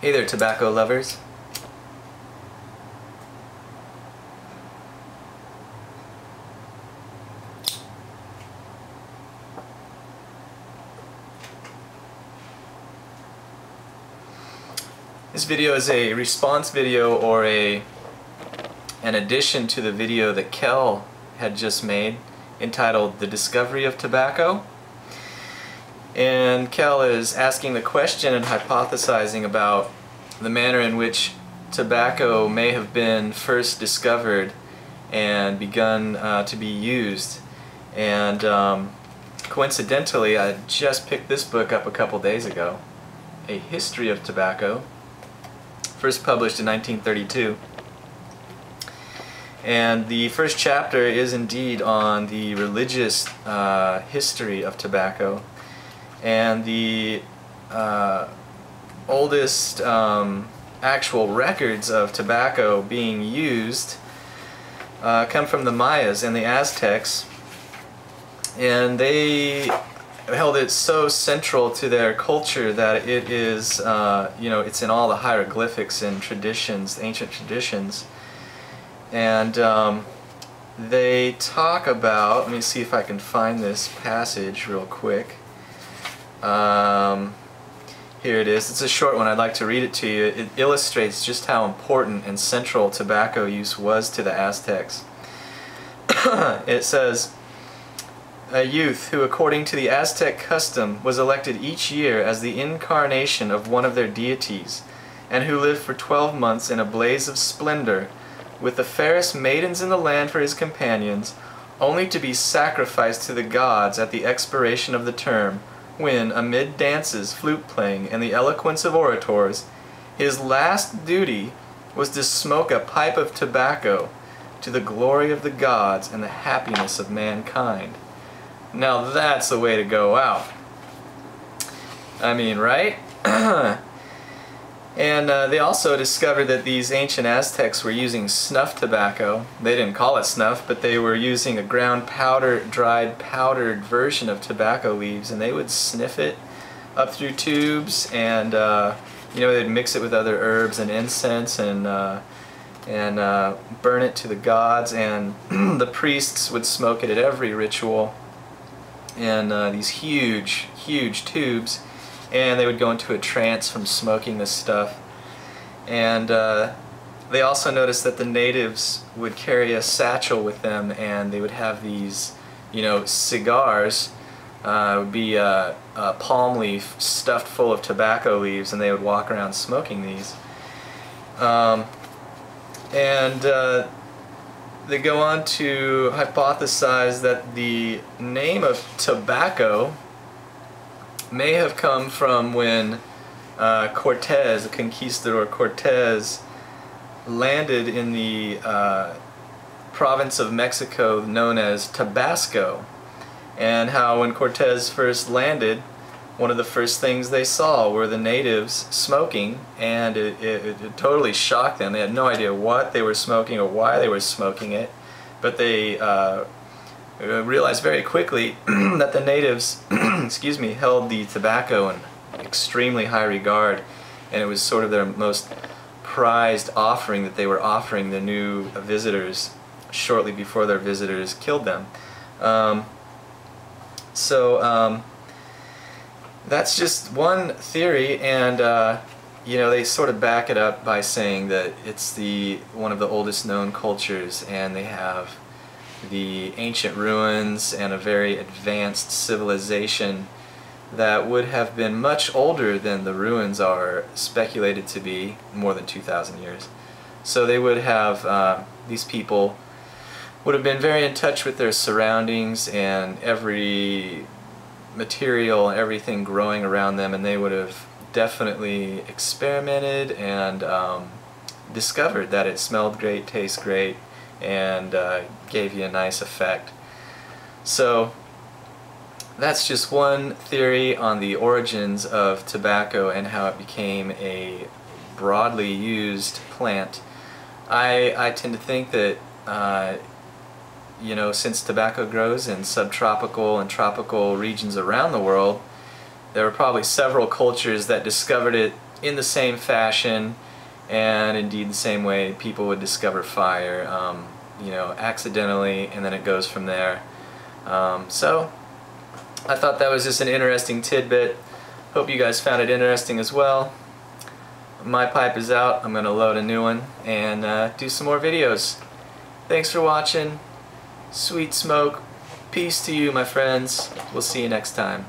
Hey there, tobacco lovers. This video is a response video or an addition to the video that Kell had just made entitled The Discovery of Tobacco. And Kell is asking the question and hypothesizing about the manner in which tobacco may have been first discovered and begun to be used. And coincidentally, I just picked this book up a couple days ago, A History of Tobacco, first published in 1932. And the first chapter is indeed on the religious history of tobacco. And the oldest actual records of tobacco being used come from the Mayas and the Aztecs, and they held it so central to their culture that it is, it's in all the hieroglyphics and traditions, ancient traditions. And they talk about, let me see if I can find this passage real quick. Here it is. It's a short one. I'd like to read it to you. It illustrates just how important and central tobacco use was to the Aztecs. It says, "A youth who, according to the Aztec custom, was elected each year as the incarnation of one of their deities, and who lived for 12 months in a blaze of splendor, with the fairest maidens in the land for his companions, only to be sacrificed to the gods at the expiration of the term, when, amid dances, flute playing, and the eloquence of orators, his last duty was to smoke a pipe of tobacco to the glory of the gods and the happiness of mankind." Now that's the way to go out. I mean, right? And they also discovered that these ancient Aztecs were using snuff tobacco. They didn't call it snuff, but they were using a ground dried powdered version of tobacco leaves, and they would sniff it up through tubes, and they'd mix it with other herbs and incense, and burn it to the gods, and the priests would smoke it at every ritual, and these huge tubes. And they would go into a trance from smoking this stuff. And they also noticed that the natives would carry a satchel with them, and they would have these, cigars. Would be a palm leaf stuffed full of tobacco leaves, and they would walk around smoking these. They go on to hypothesize that the name of tobacco may have come from when Cortez, the conquistador Cortez, landed in the province of Mexico known as Tabasco, and how when Cortez first landed, one of the first things they saw were the natives smoking, and it totally shocked them. They had no idea what they were smoking or why they were smoking it, but they realized very quickly that the natives held the tobacco in extremely high regard, and it was sort of their most prized offering that they were offering the new visitors shortly before their visitors killed them. That's just one theory, and they sort of back it up by saying that it's one of the oldest known cultures, and they have the ancient ruins and a very advanced civilization that would have been much older than the ruins are speculated to be, more than 2,000 years. So they would have, these people would have been very in touch with their surroundings and every material and everything growing around them, and they would have definitely experimented and discovered that it smelled great, tastes great, and gave you a nice effect. So that's just one theory on the origins of tobacco and how it became a broadly used plant. I tend to think that since tobacco grows in subtropical and tropical regions around the world, there were probably several cultures that discovered it in the same fashion, and indeed the same way people would discover fire, you know, accidentally, and then it goes from there. So I thought that was just an interesting tidbit. Hope you guys found it interesting as well. My pipe is out. I'm going to load a new one and do some more videos. Thanks for watching. Sweet smoke. Peace to you, my friends. We'll see you next time.